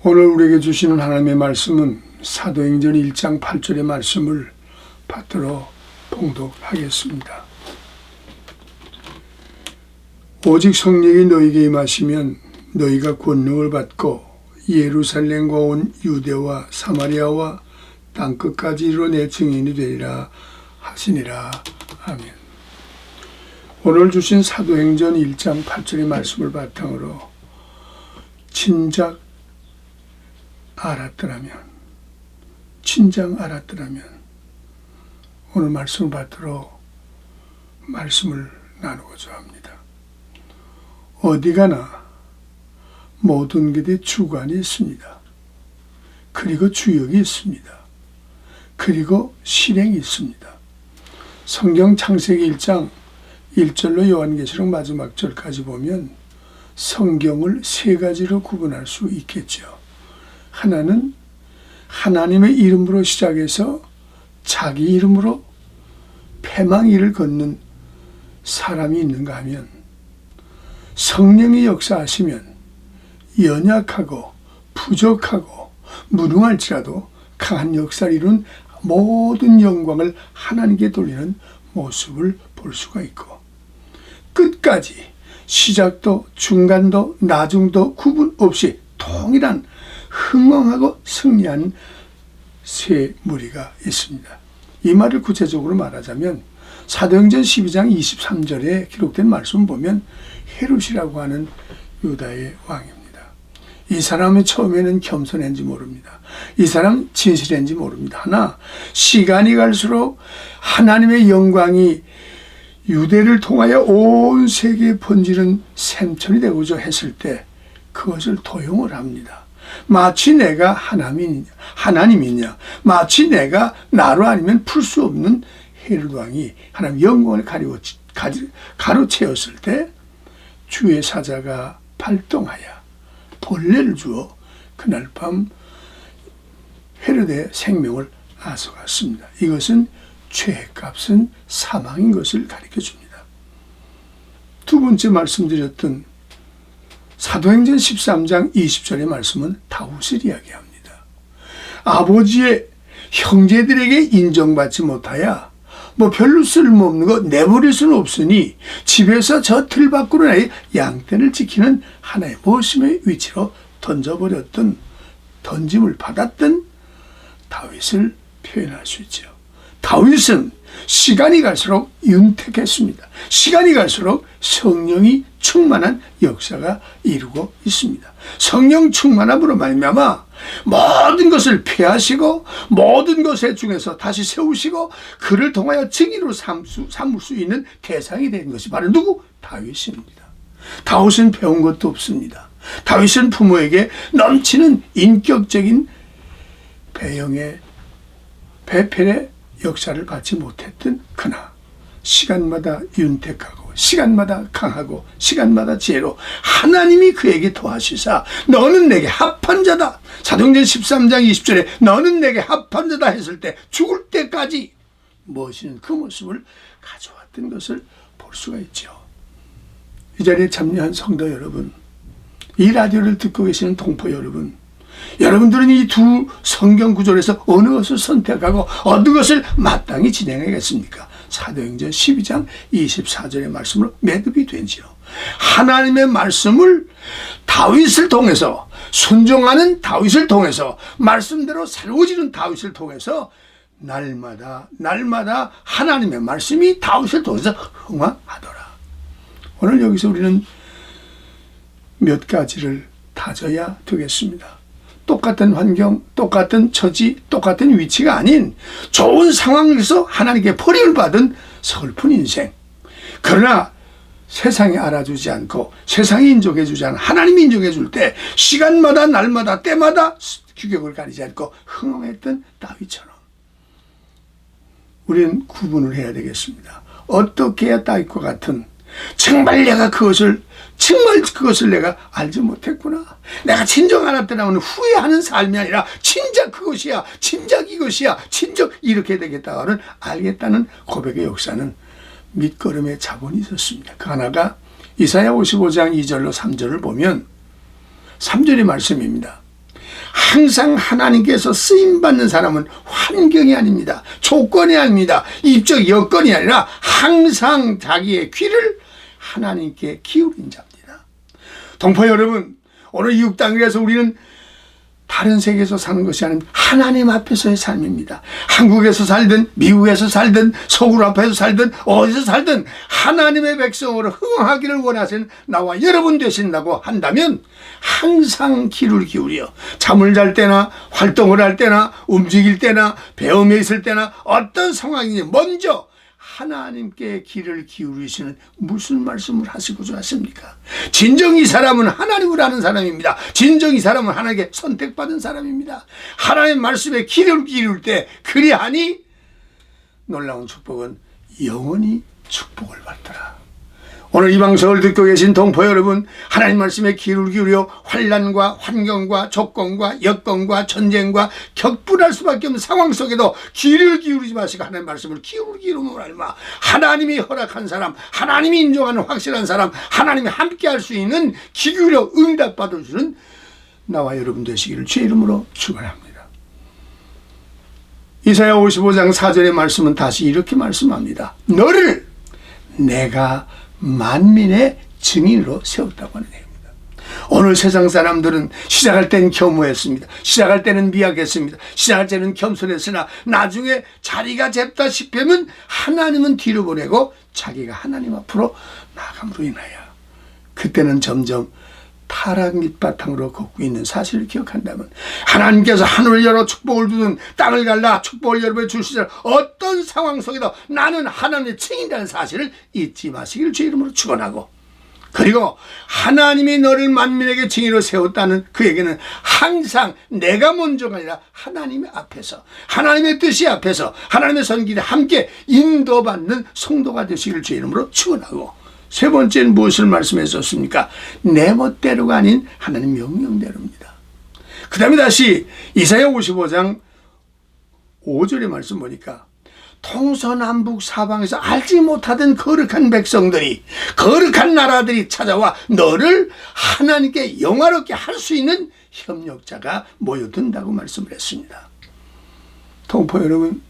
오늘 우리에게 주시는 하나님의 말씀은 사도행전 1장 8절의 말씀을 받들어 봉독하겠습니다. 오직 성령이 너희에게 임하시면 너희가 권능을 받고 예루살렘과 온 유대와 사마리아와 땅끝까지 이르러 내 증인이 되리라 하시니라. 아멘. 오늘 주신 사도행전 1장 8절의 말씀을 바탕으로 진작 알았더라면 오늘 말씀을 받들어 말씀을 나누고자 합니다. 어디 가나 모든 것에 주관이 있습니다. 그리고 주역이 있습니다. 그리고 실행이 있습니다. 성경 창세기 1장 1절로 요한계시록 마지막 절까지 보면 성경을 세 가지로 구분할 수 있겠죠. 하나는 하나님의 이름으로 시작해서 자기 이름으로 패망이를 걷는 사람이 있는가 하면 성령이 역사하시면 연약하고 부족하고 무능할지라도 강한 역사를 이룬 모든 영광을 하나님께 돌리는 모습을 볼 수가 있고 끝까지 시작도 중간도 나중도 구분 없이 동일한 흥왕하고 승리하는 세 무리가 있습니다. 이 말을 구체적으로 말하자면 사도행전 12장 23절에 기록된 말씀을 보면 헤롯이라고 하는 유다의 왕입니다. 이 사람은 처음에는 겸손한지 모릅니다. 이 사람 진실한지 모릅니다. 하나 시간이 갈수록 하나님의 영광이 유대를 통하여 온 세계에 번지는 샘천이 되고자 했을 때 그것을 도용을 합니다. 마치 내가 하나님이냐 마치 내가 나로 아니면 풀 수 없는 헤롯 왕이 하나님 영광을 가로채었을 때 주의 사자가 발동하여 벌레를 주어 그날 밤 헤롯의 생명을 앗아갔습니다. 이것은 죄값은 사망인 것을 가르쳐 줍니다. 두 번째 말씀드렸던 사도행전 13장 20절의 말씀은 다윗을 이야기합니다. 아버지의 형제들에게 인정받지 못하여 별로 쓸모없는 거 내버릴 수는 없으니 집에서 저 틀 밖으로 나의 양떼를 지키는 하나의 모심의 위치로 던짐을 받았던 다윗을 표현할 수 있죠. 다윗은 시간이 갈수록 윤택했습니다. 시간이 갈수록 성령이 충만한 역사가 이루고 있습니다. 성령 충만함으로 말미암아 모든 것을 폐하시고 모든 것에 중에서 다시 세우시고 그를 통하여 증인으로 삼을 수 있는 대상이 된 것이 바로 누구? 다윗입니다. 다윗은 배운 것도 없습니다. 다윗은 부모에게 넘치는 인격적인 배필의 역사를 받지 못했던 그나 시간마다 윤택하고 시간마다 강하고 시간마다 지혜로 하나님이 그에게 도와주사 너는 내게 합한 자다. 사도행전 13장 20절에 너는 내게 합한 자다 했을 때 죽을 때까지 멋있는 그 모습을 가져왔던 것을 볼 수가 있죠. 이 자리에 참여한 성도 여러분, 이 라디오를 듣고 계시는 동포 여러분, 여러분들은 이 두 성경 구절에서 어느 것을 선택하고 어느 것을 마땅히 진행하겠습니까? 사도행전 12장 24절의 말씀으로 매듭이 된지요. 하나님의 말씀을 다윗을 통해서 순종하는 다윗을 통해서 말씀대로 새로워지는 다윗을 통해서 날마다 하나님의 말씀이 다윗을 통해서 흥황하더라. 오늘 여기서 우리는 몇 가지를 다져야 되겠습니다. 똑같은 환경, 똑같은 처지, 똑같은 위치가 아닌 좋은 상황에서 하나님께 버림을 받은 서글픈 인생. 그러나 세상이 알아주지 않고 세상이 인정해주지 않아 하나님이 인정해줄 때 시간마다 날마다 때마다 규격을 가리지 않고 흥황했던 다윗처럼 우리는 구분을 해야 되겠습니다. 어떻게 해야 다윗과 같은 정말 그것을 내가 알지 못했구나. 내가 진정 알았더라면 후회하는 삶이 아니라 진작 그것이야, 진작 이것이야, 진작 이렇게 되겠다고는 알겠다는 고백의 역사는 밑거름의 자본이 있었습니다. 그 하나가 이사야 55장 2절로 3절을 보면 3절의 말씀입니다. 항상 하나님께서 쓰임받는 사람은 환경이 아닙니다. 조건이 아닙니다. 입적 여건이 아니라 항상 자기의 귀를 하나님께 기울인 자입니다. 동포 여러분, 오늘 이웃 땅이라서 우리는 다른 세계에서 사는 것이 아닌 하나님 앞에서의 삶입니다. 한국에서 살든 미국에서 살든 서울 앞에서 살든 어디서 살든 하나님의 백성으로 흥하기를 원하시는 나와 여러분 되신다고 한다면 항상 귀를 기울여 잠을 잘 때나 활동을 할 때나 움직일 때나 배움에 있을 때나 어떤 상황이니 먼저 하나님께 귀를 기울이시는 무슨 말씀을 하시고자 하십니까? 진정 이 사람은 하나님을 아는 사람입니다. 진정 이 사람은 하나님께 선택받은 사람입니다. 하나님의 말씀에 귀를 기울일 때 그리하니 놀라운 축복은 영원히 축복을 받더라. 오늘 이 방송을 듣고 계신 동포 여러분, 하나님 말씀에 귀를 기울여 환난과 환경과 조건과 여건과 전쟁과 격분할 수밖에 없는 상황 속에도 귀를 기울이지 마시고 하나님 말씀을 기울이기로 하니마. 하나님이 허락한 사람, 하나님이 인정하는 확실한 사람, 하나님이 함께할 수 있는 귀 기울여 응답받을 주는 나와 여러분 되시기를 주의 이름으로 축원합니다. 이사야 55장 4절의 말씀은 다시 이렇게 말씀합니다. 너를 내가 만민의 증인으로 세웠다고 하는 얘기입니다. 오늘 세상 사람들은 시작할 때는 겸허했습니다. 시작할 때는 미약했습니다. 시작할 때는 겸손했으나 나중에 자리가 잡다 싶으면 하나님은 뒤로 보내고 자기가 하나님 앞으로 나아감으로 인하여 그때는 점점 타락 밑바탕으로 걷고 있는 사실을 기억한다면 하나님께서 하늘을 열어 축복을 주든 땅을 갈라 축복을 여러분에 주시자 어떤 상황 속에도 나는 하나님의 증인이라는 사실을 잊지 마시기를 주의 이름으로 축원하고, 그리고 하나님이 너를 만민에게 증인으로 세웠다는 그에게는 항상 내가 먼저가 아니라 하나님의 앞에서 하나님의 뜻이 앞에서 하나님의 손길에 함께 인도받는 성도가 되시기를 주의 이름으로 축원하고, 세 번째는 무엇을 말씀했었습니까? 내 멋대로가 아닌 하나님 명령대로입니다. 그 다음에 다시 이사야 55장 5절의 말씀 보니까 동서남북 사방에서 알지 못하던 거룩한 백성들이, 거룩한 나라들이 찾아와 너를 하나님께 영화롭게 할 수 있는 협력자가 모여든다고 말씀을 했습니다. 동포 여러분,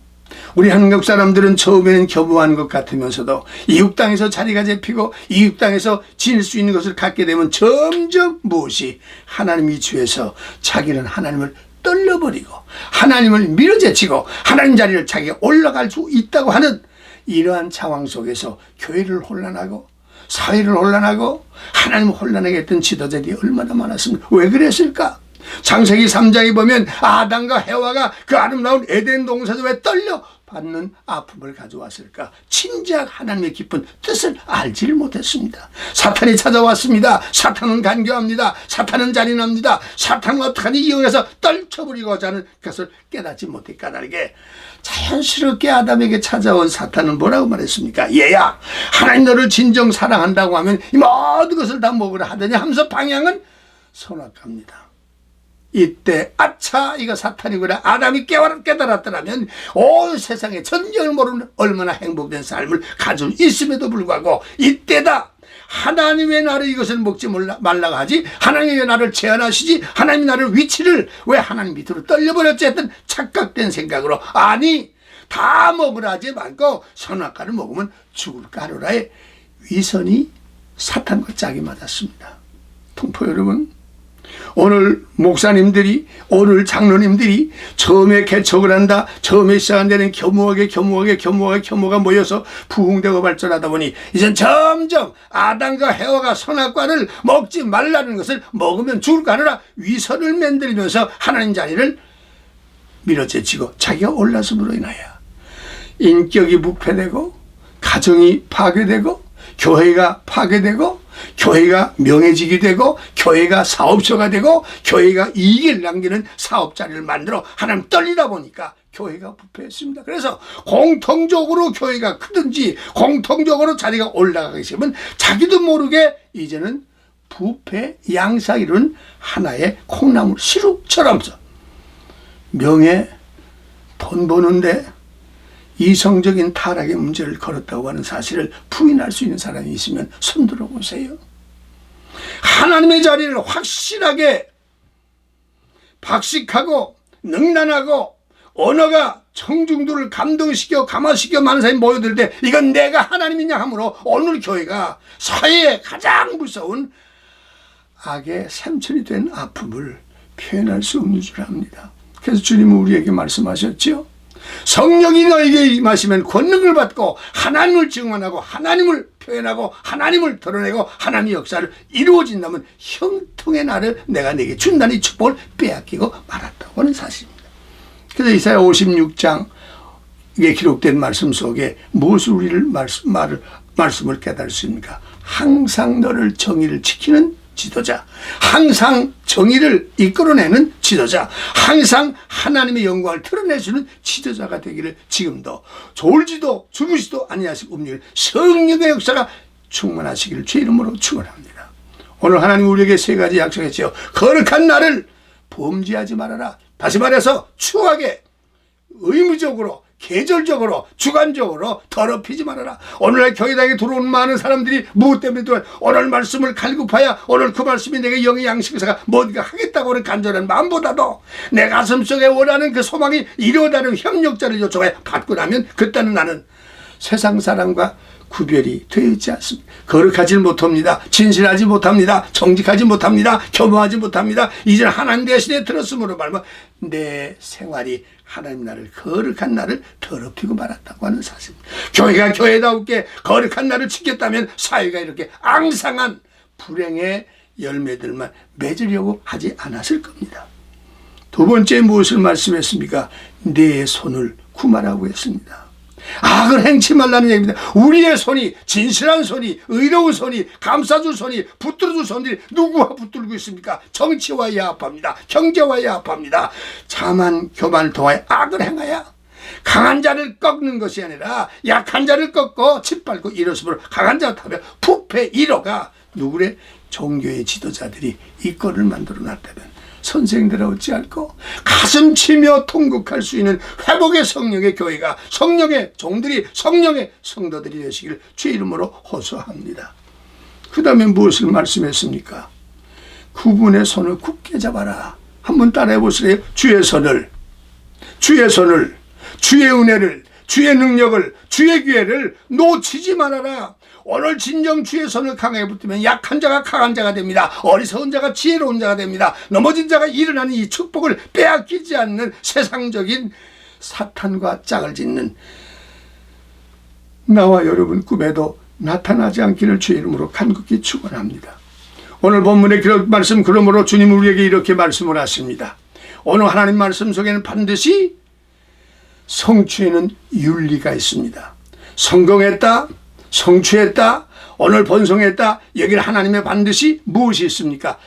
우리 한국 사람들은 처음에는 겸허한 것 같으면서도 이웃 땅에서 자리가 잡히고 이웃 땅에서 지닐 수 있는 것을 갖게 되면 점점 무엇이 하나님 이주에서 자기는 하나님을 떨려버리고 하나님을 밀어제치고 하나님 자리를 자기가 올라갈 수 있다고 하는 이러한 상황 속에서 교회를 혼란하고 사회를 혼란하고 하나님을 혼란하게 했던 지도자들이 얼마나 많았습니까? 왜 그랬을까? 창세기 3장에 보면 아담과 해와가 그 아름다운 에덴 동산에서 왜 떨려 받는 아픔을 가져왔을까? 진작 하나님의 깊은 뜻을 알지를 못했습니다. 사탄이 찾아왔습니다. 사탄은 간교합니다. 사탄은 잔인합니다. 사탄은 어떡하니 이용해서 떨쳐버리고자 하는 것을 깨닫지 못해 까다르게 자연스럽게 아담에게 찾아온 사탄은 뭐라고 말했습니까? 얘야, 하나님 너를 진정 사랑한다고 하면 이 모든 것을 다 먹으라 하더니 하면서 방향은 선악과입니다. 이때 아차 이거 사탄이구나 아담이 깨달았더라면 온 세상에 전쟁을 모르는 얼마나 행복된 삶을 가지고 있음에도 불구하고 이때다 하나님의 나를 이것을 먹지 말라고 하지, 하나님의 나를 제한하시지, 하나님의 나를 위치를 왜 하나님 밑으로 떨려버렸지 했던 착각된 생각으로 아니 다 먹으라 하지 말고 선악과를 먹으면 죽을까 하노라의 위선이 사탄과 짝이 맞았습니다. 동포 여러분, 오늘 목사님들이 오늘 장로님들이 처음에 개척을 한다 처음에 시작한 데는 겸허가 모여서 부흥되고 발전하다 보니 이젠 점점 아담과 해와가 선악과를 먹지 말라는 것을 먹으면 죽을까 하느라 위선을 만들면서 하나님 자리를 밀어제치고 자기가 올라섬으로 인하여 인격이 부패되고 가정이 파괴되고 교회가 파괴되고 교회가 명예직이 되고 교회가 사업소가 되고 교회가 이익을 남기는 사업자리를 만들어 하나님 떨리다 보니까 교회가 부패했습니다. 그래서 공통적으로 교회가 크든지 공통적으로 자리가 올라가기 시작하면 자기도 모르게 이제는 부패 양사 이루는 하나의 콩나물 시루처럼 명예 돈 버는데 이성적인 타락의 문제를 걸었다고 하는 사실을 부인할 수 있는 사람이 있으면 손들어 보세요. 하나님의 자리를 확실하게 박식하고 능란하고 언어가 청중들을 감동시켜 감화시켜 많은 사람이 모여들 때 이건 내가 하나님이냐 하므로 오늘 교회가 사회에 가장 무서운 악의 샘천이 된 아픔을 표현할 수 없는 줄 압니다. 그래서 주님은 우리에게 말씀하셨죠. 성령이 너에게 임하시면 권능을 받고 하나님을 증언하고 하나님을 표현하고 하나님을 드러내고 하나님의 역사를 이루어진다면 형통의 날을 내가 내게 준다는 이 축복을 빼앗기고 말았다고 하는 사실입니다. 그래서 이사야 56장에 기록된 말씀 속에 무엇을 우리를 말씀을 깨달을 수 있습니까? 항상 너를 정의를 지키는 지도자, 항상 정의를 이끌어내는 지도자, 항상 하나님의 영광을 드러내주는 지도자가 되기를 지금도 졸지도 주무시도 아니하시고 음력을 성령의 역사가 충만하시기를 주 이름으로 축원합니다. 오늘 하나님 우리에게 세 가지 약속했지요. 거룩한 날을 범죄하지 말아라. 다시 말해서 추하게 의무적으로 계절적으로 주관적으로 더럽히지 말아라. 오늘날 교회당에 들어온 많은 사람들이 무엇 때문에 들어와 오늘 말씀을 갈급하여 오늘 그 말씀이 내게 영의 양식에서 뭔가 하겠다고 하는 간절한 마음보다도 내 가슴속에 원하는 그 소망이 이루어다는 협력자를 요청해 받고 나면 그때는 나는 세상 사람과 구별이 되지 않습니다. 거룩하지 못합니다. 진실하지 못합니다. 정직하지 못합니다. 겸허하지 못합니다. 이제는 하나님 대신에 들었으므로 말면 내 생활이 하나님 나를 거룩한 나를 더럽히고 말았다고 하는 사실입니다. 교회가 교회다우게 거룩한 나를 지켰다면 사회가 이렇게 앙상한 불행의 열매들만 맺으려고 하지 않았을 겁니다. 두 번째 무엇을 말씀했습니까? 내 손을 구마라고 했습니다. 악을 행치 말라는 얘기입니다. 우리의 손이 진실한 손이 의로운 손이 감싸줄 손이 붙들어줄 손들이 누구와 붙들고 있습니까? 정치와 야합합니다. 경제와 야합합니다. 자만 교만을 통하여 악을 행하여 강한 자를 꺾는 것이 아니라 약한 자를 꺾고 짓밟고 일어서므로 강한 자가 타며 부패 1호가 누구래? 종교의 지도자들이 이 꼴을 만들어 놨다면 선생들은 어찌할꼬? 가슴 치며 통곡할 수 있는 회복의 성령의 교회가 성령의 종들이 성령의 성도들이 되시기를 주의 이름으로 호소합니다. 그 다음에 무엇을 말씀했습니까? 그분의 손을 굳게 잡아라. 한번 따라해 보시래요. 주의 손을 주의 은혜를 주의 능력을 주의 기회를 놓치지 말아라. 오늘 진정 주의 손을 강하게 붙들면 약한 자가 강한 자가 됩니다. 어리석은 자가 지혜로운 자가 됩니다. 넘어진 자가 일어나는 이 축복을 빼앗기지 않는 세상적인 사탄과 짝을 짓는 나와 여러분 꿈에도 나타나지 않기를 주의 이름으로 간곡히 축원합니다. 오늘 본문의 기록 말씀 그러므로 주님은 우리에게 이렇게 말씀을 하십니다. 오늘 하나님 말씀 속에는 반드시 성취에는 윤리가 있습니다. 성공했다, 성취했다, 오늘 번성했다. 여기는 하나님의 반드시 무엇이 있습니까?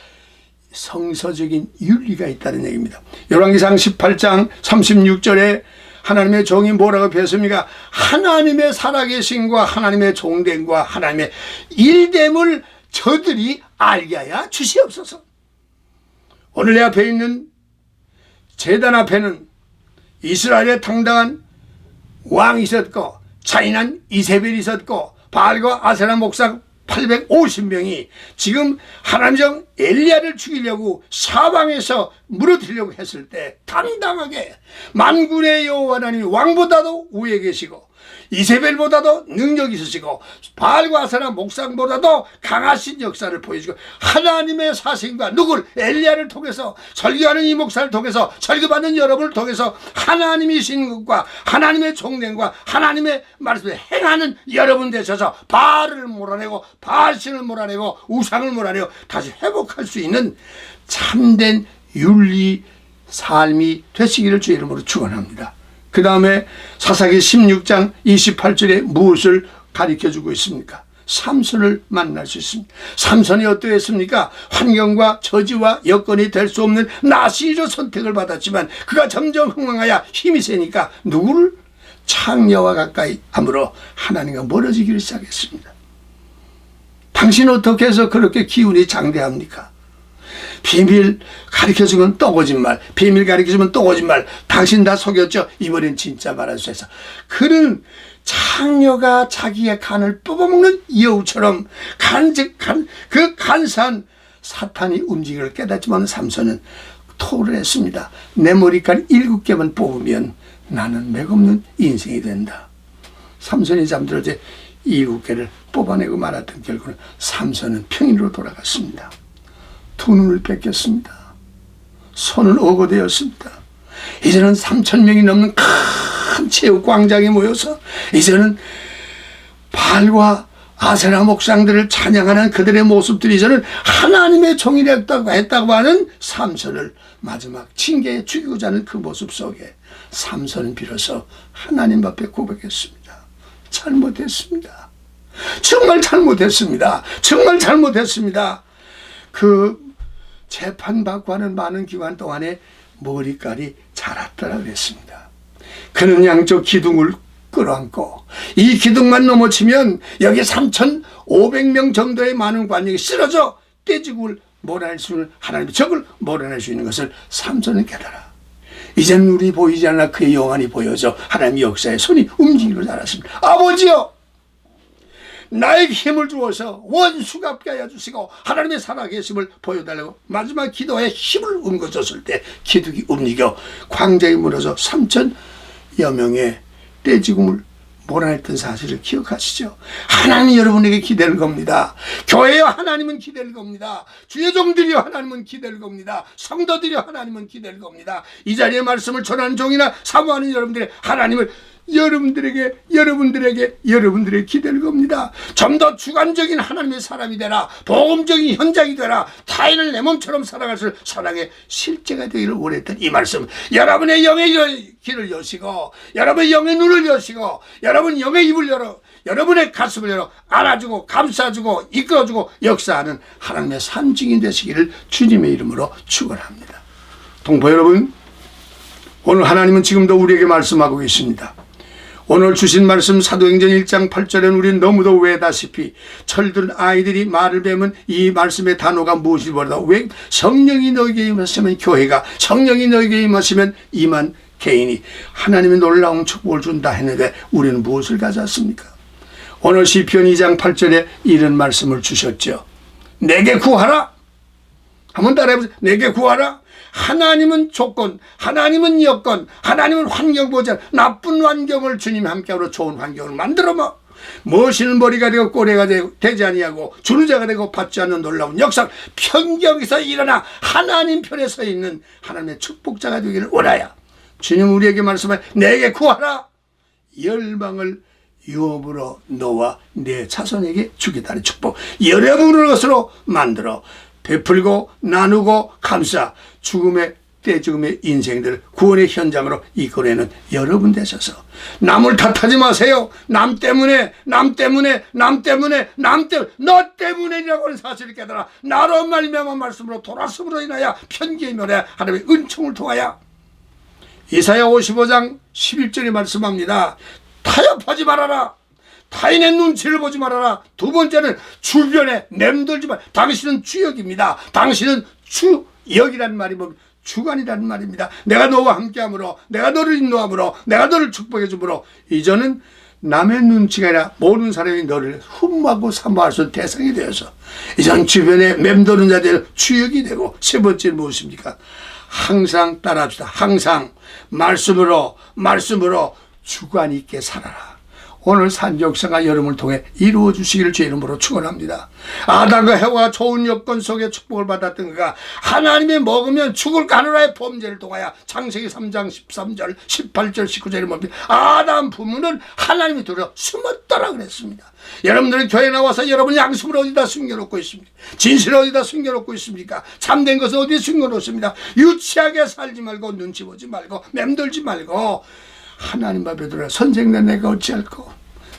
성서적인 윤리가 있다는 얘기입니다. 열왕기상 18장 36절에 하나님의 종이 뭐라고 배웠습니까? 하나님의 살아계심과 하나님의 종됨과 하나님의 일됨을 저들이 알게 하여 주시옵소서. 오늘 내 앞에 있는 제단 앞에는 이스라엘의 당당한 왕이 있었고 잔인한 이세벨이 있었고 바알과 아세라 목사 850명이 지금 하나님적 엘리야를 죽이려고 사방에서 무너뜨리려고 했을 때 당당하게 만군의 여호와 하나님이 왕보다도 위에 계시고 이세벨보다도 능력이 있으시고 바알과 아세라 목상보다도 강하신 역사를 보여주고 하나님의 사신과 누굴 엘리야를 통해서 설교하는 이 목사를 통해서 설교받는 여러분을 통해서 하나님이신 것과 하나님의 종됨과 하나님의 말씀을 행하는 여러분 되셔서 바알을 몰아내고 바알신을 몰아내고 우상을 몰아내고 다시 회복할 수 있는 참된 윤리 삶이 되시기를 주의 이름으로 축원합니다. 그 다음에 사사기 16장 28절에 무엇을 가르쳐주고 있습니까? 삼손을 만날 수 있습니다. 삼손이 어떠했습니까? 환경과 처지와 여건이 될 수 없는 나시로 선택을 받았지만 그가 점점 흥망하여 힘이 세니까 누구를? 창녀와 가까이 함으로 하나님과 멀어지기를 시작했습니다. 당신은 어떻게 해서 그렇게 기운이 장대합니까? 비밀 가르쳐주면 또 거짓말, 비밀 가르쳐주면 또 거짓말, 당신 다 속였죠? 이번엔 진짜 말해주셔서 그런 창녀가 자기의 간을 뽑아먹는 여우처럼 그 간사한 사탄이 움직이기를 깨닫지만 삼손은 토를 했습니다. 내 머리카락 7개만 뽑으면 나는 맥없는 인생이 된다. 삼손이 잠들어서 7개를 뽑아내고 말았던 결과는 삼손은 평인으로 돌아갔습니다. 두 눈을 뺏겼습니다. 손은 어거되었습니다. 이제는 3,000명이 넘는 큰 체육 광장에 모여서 이제는 발과 아세라 목상들을 찬양하는 그들의 모습들이 이제는 하나님의 종이랬다고 했다고 하는 삼손을 마지막 징계에 죽이고자 하는 그 모습 속에 삼손은 비로소 하나님 앞에 고백했습니다. 잘못했습니다. 정말 잘못했습니다. 정말 잘못했습니다. 그 재판받고 하는 많은 기간 동안에 머리깔이 자랐더라 그랬습니다. 그는 양쪽 기둥을 끌어안고 이 기둥만 넘어치면 여기 3,500명 정도의 많은 관역이 쓰러져 떼죽을 몰아낼 수 있는 하나님의 적을 몰아낼 수 있는 것을 삼손은 깨달아. 이젠 눈이 보이지 않아 그의 영안이 보여져 하나님의 역사에 손이 움직이는 줄 알았습니다. 아버지여, 나에게 힘을 주어서 원수가 없게 하여 주시고 하나님의 살아계심을 보여달라고 마지막 기도에 힘을 움겨줬을 때 기둥이 움직여 광장이 무너져 3,000여 명의 떼죽음을 몰아냈던 사실을 기억하시죠? 하나님이 여러분에게 기대는 겁니다. 교회여 하나님은 기대는 겁니다. 주의 종들이여 하나님은 기대는 겁니다. 성도들이여 하나님은 기대는 겁니다. 이 자리에 말씀을 전하는 종이나 사모하는 여러분들의 하나님을 여러분들에게 기대는 겁니다. 좀 더 주관적인 하나님의 사람이 되라. 복음적인 현장이 되라. 타인을 내 몸처럼 살아갈 수 사랑의 실제가 되기를 원했던 이 말씀, 여러분의 영의 길을 여시고 여러분의 영의 눈을 여시고 여러분 영의 입을 열어 여러분의 가슴을 열어 알아주고 감싸주고 이끌어주고 역사하는 하나님의 산증인 되시기를 주님의 이름으로 축원합니다. 동포 여러분, 오늘 하나님은 지금도 우리에게 말씀하고 계십니다. 오늘 주신 말씀 사도행전 1장 8절에는 우리는 너무도 외다시피 철든 아이들이 말을 배우면 이 말씀의 단어가 무엇이 보다 왜 성령이 너에게 임하시면 교회가, 성령이 너에게 임하시면 임한 개인이 하나님의 놀라운 축복을 준다 했는데 우리는 무엇을 가졌습니까? 오늘 시편 2장 8절에 이런 말씀을 주셨죠. 내게 구하라. 한번 따라해보세요. 내게 구하라. 하나님은 조건, 하나님은 여건, 하나님은 환경 보자. 나쁜 환경을 주님 함께하러 좋은 환경을 만들어봐. 무엇이는 머리가 되고 꼬리가 되지 아니하고 주는 자가 되고 받지 않는 놀라운 역사, 편경에서 일어나 하나님 편에 서 있는 하나님의 축복자가 되기를 원하여 주님 우리에게 말씀하여 내게 구하라. 열방을 유업으로 너와 내 자손에게 주겠다는 축복, 여러분의 것으로 만들어 베풀고 나누고 감싸 죽음의 떼죽음의 인생들 구원의 현장으로 이끌어내는 여러분 되셔서 남을 탓하지 마세요. 남 때문에 너 때문에라고 하는 사실을 깨달아 나로 말미암은 말씀으로 돌았음으로 인하여 편기에 면해 하나님의 은총을 통하여 이사야 55장 11절에 말씀합니다. 타협하지 말아라. 타인의 눈치를 보지 말아라. 두 번째는 주변에 맴돌지 말. 당신은 주역입니다. 당신은 주역이라는 말이 뭐 주관이라는 말입니다. 내가 너와 함께함으로, 내가 너를 인도함으로, 내가 너를 축복해 주므로 이제는 남의 눈치가 아니라 모든 사람이 너를 흠모하고 사모할 수 있는 대상이 되어서 이제는 주변에 맴도는 자들은 주역이 되고, 세 번째는 무엇입니까? 항상 따라합시다. 항상 말씀으로 주관 있게 살아라. 오늘 산역사가 여러분을 통해 이루어 주시기를 주의 이름으로 축원합니다. 아담과 해와가 좋은 여건 속에 축복을 받았던 그가 하나님이 먹으면 죽을 가누라의 범죄를 통하여 창세기 3장 13절 18절 19절에 뭡니까? 아담 부모는 하나님이 두려 숨었더라 그랬습니다. 여러분들은 교회 나와서 여러분 양심을 어디다 숨겨놓고 있습니까? 진실을 어디다 숨겨놓고 있습니까? 참된 것을 어디에 숨겨놓습니다. 유치하게 살지 말고 눈치 보지 말고 맴돌지 말고 하나님 앞에 들어 선생님 내가 어찌할꼬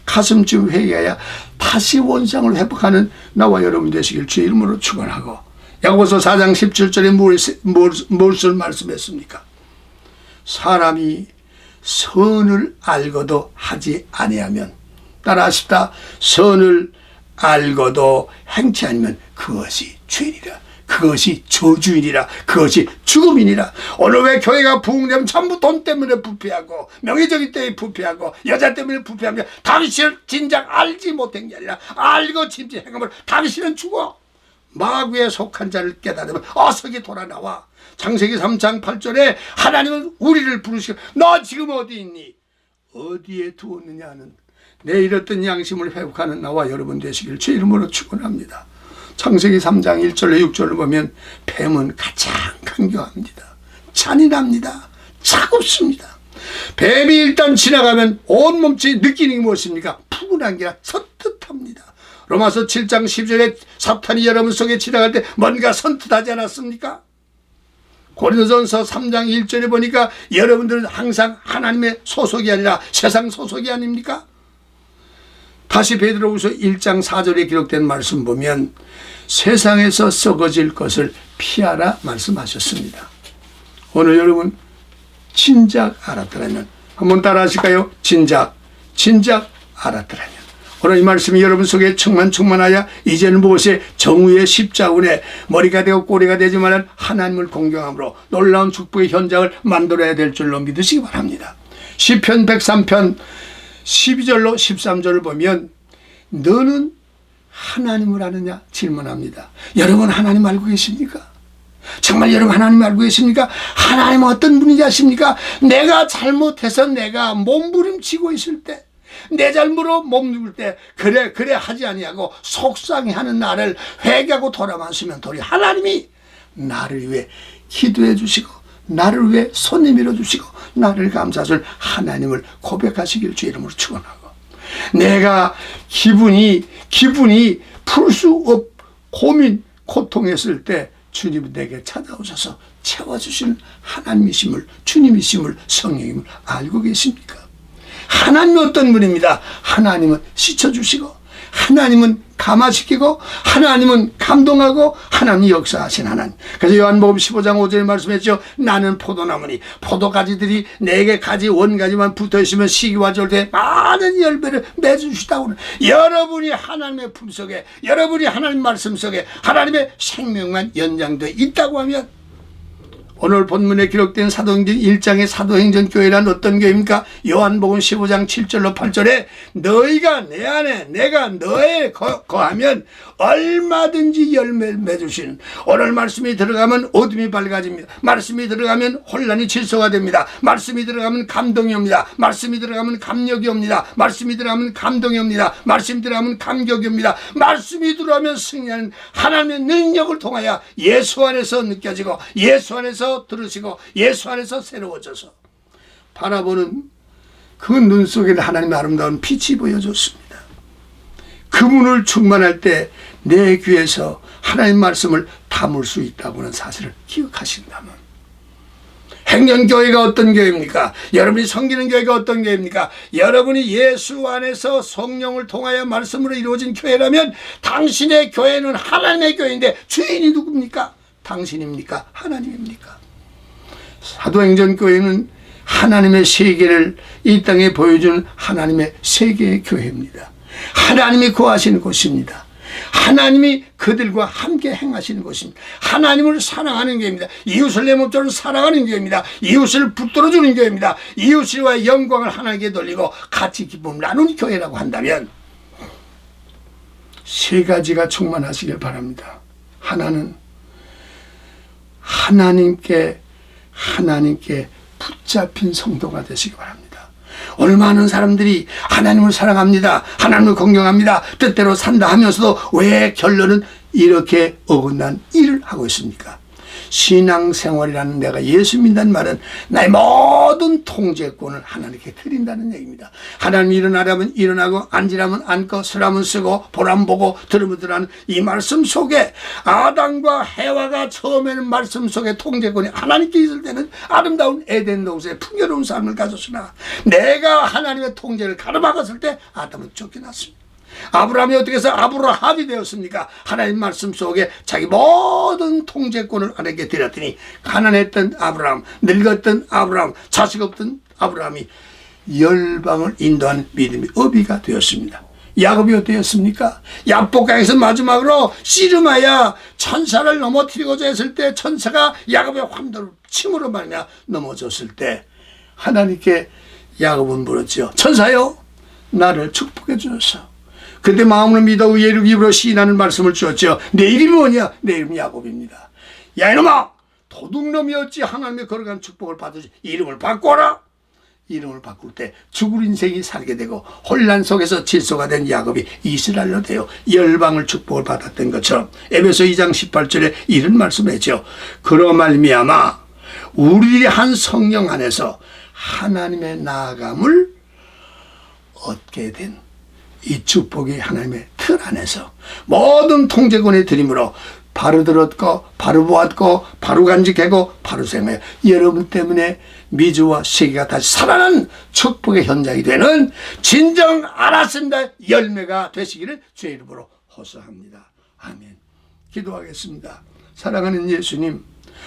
가슴쯤 회개하여 다시 원상을 회복하는 나와 여러분 되시길 주의 이름으로 축원하고, 야고보서 4장 17절에 무엇을 말씀했습니까? 사람이 선을 알고도 하지 아니하면, 따라하십시다. 선을 알고도 행치 않으면 그것이 죄이니라. 그것이 저주이니라. 그것이 죽음이니라. 오늘 왜 교회가 부흥되면 전부 돈 때문에 부패하고 명예적인 때문에 부패하고 여자 때문에 부패하며 당신을 진작 알지 못한 게 아니라 알고 진짜 행함으로 당신은 죽어. 마귀에 속한 자를 깨달으면 어서기 돌아 나와. 창세기 3장 8절에 하나님은 우리를 부르시고 너 지금 어디 있니? 어디에 두었느냐는 내 잃었던 양심을 회복하는 나와 여러분 되시길 주 이름으로 축원합니다. 창세기 3장 1절로 6절을 보면 뱀은 가장 강경합니다. 잔인합니다. 차갑습니다. 뱀이 일단 지나가면 온 몸체에 느끼는 게 무엇입니까? 푸근한 게 아니라 선뜻합니다. 로마서 7장 10절에 사탄이 여러분 속에 지나갈 때 뭔가 선뜻하지 않았습니까? 고린도전서 3장 1절에 보니까 여러분들은 항상 하나님의 소속이 아니라 세상 소속이 아닙니까? 다시 베드로후서 1장 4절에 기록된 말씀 보면 세상에서 썩어질 것을 피하라 말씀하셨습니다. 오늘 여러분 진작 알았더라면 한번 따라 하실까요? 진작 알았더라면. 오늘 이 말씀이 여러분 속에 충만하여 이제는 무엇에 정의의 십자군에 머리가 되고 꼬리가 되지만 하나님을 공경함으로 놀라운 축복의 현장을 만들어야 될 줄로 믿으시기 바랍니다. 시편 103편 12절로 13절을 보면 너는 하나님을 아느냐 질문합니다. 여러분 하나님 알고 계십니까? 정말 여러분 하나님 알고 계십니까? 하나님은 어떤 분인지 아십니까? 내가 잘못해서 내가 몸부림치고 있을 때 내 잘못으로 몸누를 때 그래 하지 아니하고 속상해하는 나를 회개하고 돌아왔으면 도리 하나님이 나를 위해 기도해 주시고 나를 위해 손 내밀어 주시고 나를 감사할 하나님을 고백하시길 주 이름으로 축원하고 내가 기분이 풀 수 고민 고통했을 때 주님 내게 찾아오셔서 채워주시는 하나님이심을 주님이심을 성령님을 알고 계십니까? 하나님은 어떤 분입니다. 하나님은 씻어주시고 하나님은 감화시키고 하나님은 감동하고 하나님이 역사하신 하나님. 그래서 요한복음 15장 5절에 말씀했죠. 나는 포도나무니 포도가지들이 내게 가지 원가지만 붙어있으면 시기와 절대 많은 열매를 맺으시다고. 여러분이 하나님의 품속에 여러분이 하나님 말씀 속에 하나님의 생명만 연장되어 있다고 하면 오늘 본문에 기록된 사도행전 1장의 사도행전 교회란 어떤 교회입니까? 요한복음 15장 7절로 8절에 너희가 내 안에 내가 너에 거하면 얼마든지 열매를 맺으시는. 오늘 말씀이 들어가면 어둠이 밝아집니다. 말씀이 들어가면 혼란이 질서가 됩니다. 말씀이 들어가면 감동이 옵니다. 말씀이 들어가면 감력이 옵니다. 말씀이 들어가면 감동이 옵니다. 말씀이 들어가면 감격이 옵니다. 말씀이 들어가면 승리하는 하나님의 능력을 통하여 예수 안에서 느껴지고 예수 안에서 들으시고 예수 안에서 새로워져서 바라보는 그 눈 속에는 하나님의 아름다운 빛이 보여줬습니다. 그분을 충만할 때 내 귀에서 하나님 말씀을 담을 수 있다고는 사실을 기억하신다면 행년교회가 어떤 교회입니까? 여러분이 섬기는 교회가 어떤 교회입니까? 여러분이 예수 안에서 성령을 통하여 말씀으로 이루어진 교회라면 당신의 교회는 하나님의 교회인데 주인이 누굽니까? 당신입니까? 하나님입니까? 사도행전 교회는 하나님의 세계를 이 땅에 보여주는 하나님의 세계의 교회입니다. 하나님이 거하시는 곳입니다. 하나님이 그들과 함께 행하시는 곳입니다. 하나님을 사랑하는 교회입니다. 이웃을 내 몸처럼 사랑하는 교회입니다. 이웃을 붙들어주는 교회입니다. 이웃과의 영광을 하나님께 돌리고 같이 기쁨을 나누는 교회라고 한다면 세 가지가 충만하시길 바랍니다. 하나는 하나님께 붙잡힌 성도가 되시기 바랍니다. 오늘 많은 사람들이 하나님을 사랑합니다. 하나님을 공경합니다. 뜻대로 산다 하면서도 왜 결론은 이렇게 어긋난 일을 하고 있습니까? 신앙생활이라는 내가 예수 믿는다는 말은 나의 모든 통제권을 하나님께 드린다는 얘기입니다. 하나님이 일어나려면 일어나고 앉으라면 앉고 서라면 쓰고 보라면 보고 들으면 들으라는 이 말씀 속에 아담과 해와가 처음에는 말씀 속에 통제권이 하나님께 있을 때는 아름다운 에덴 동산에 풍요로운 삶을 가졌으나 내가 하나님의 통제를 가로막았을 때 아담은 쫓겨났습니다. 아브라함이 어떻게 해서 아브라함이 되었습니까? 하나님 말씀 속에 자기 모든 통제권을 하나님께 드렸더니 가난했던 아브라함, 늙었던 아브라함, 자식 없던 아브라함이 열방을 인도하는 믿음의 어비가 되었습니다. 야곱이 어땠습니까? 야복강에서 마지막으로 씨름하여 천사를 넘어뜨리고자 했을 때 천사가 야곱의 환도를 침으로 말며 넘어졌을 때 하나님께 야곱은 물었죠. 천사요, 나를 축복해 주소서. 그때 마음으로 믿어 의의 입으로 시인하는 말씀을 주었죠. 내 이름이 뭐냐? 내 이름이 야곱입니다. 야 이놈아, 도둑놈이 어찌 하나님의 거룩한 축복을 받으시 이름을 바꿔라. 이름을 바꿀 때 죽을 인생이 살게 되고 혼란 속에서 질소가 된 야곱이 이스라엘로 되어 열방을 축복을 받았던 것처럼 에베소 2장 18절에 이런 말씀했죠. 그러 말미암아 우리들이 한 성령 안에서 하나님의 나아감을 얻게 된 이 축복이 하나님의 틀 안에서 모든 통제권의 드림으로 바로 들었고 바로 보았고 바로 간직하고 바로 생각해 여러분 때문에 미주와 세계가 다시 살아난 축복의 현장이 되는 진정 알았습니다 열매가 되시기를 주의 이름으로 호소합니다. 아멘. 기도하겠습니다. 사랑하는 예수님,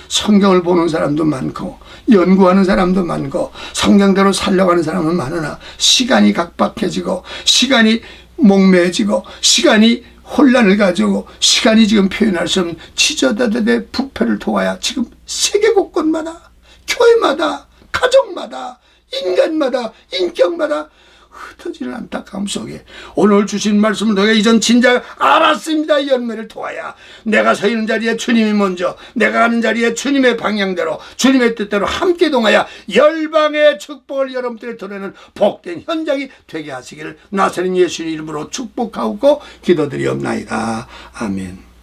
성경을 보는 사람도 많고 연구하는 사람도 많고 성경대로 살려가는 사람은 많으나 시간이 각박해지고 시간이 목매해지고 시간이 혼란을 가지고 시간이 지금 표현할 수 없는 지저다다의 부패를 통하여 지금 세계 곳곳마다 교회마다 가정마다 인간마다 인격마다 흩어지는 안타까움 속에 오늘 주신 말씀을 통해 이전 진작 알았습니다 열매를 통하여 내가 서 있는 자리에 주님이 먼저 내가 가는 자리에 주님의 방향대로 주님의 뜻대로 함께 동하여 열방의 축복을 여러분들이 드러내는 복된 현장이 되게 하시기를 나사렛 예수님 이름으로 축복하고 기도드리옵나이다. 아멘.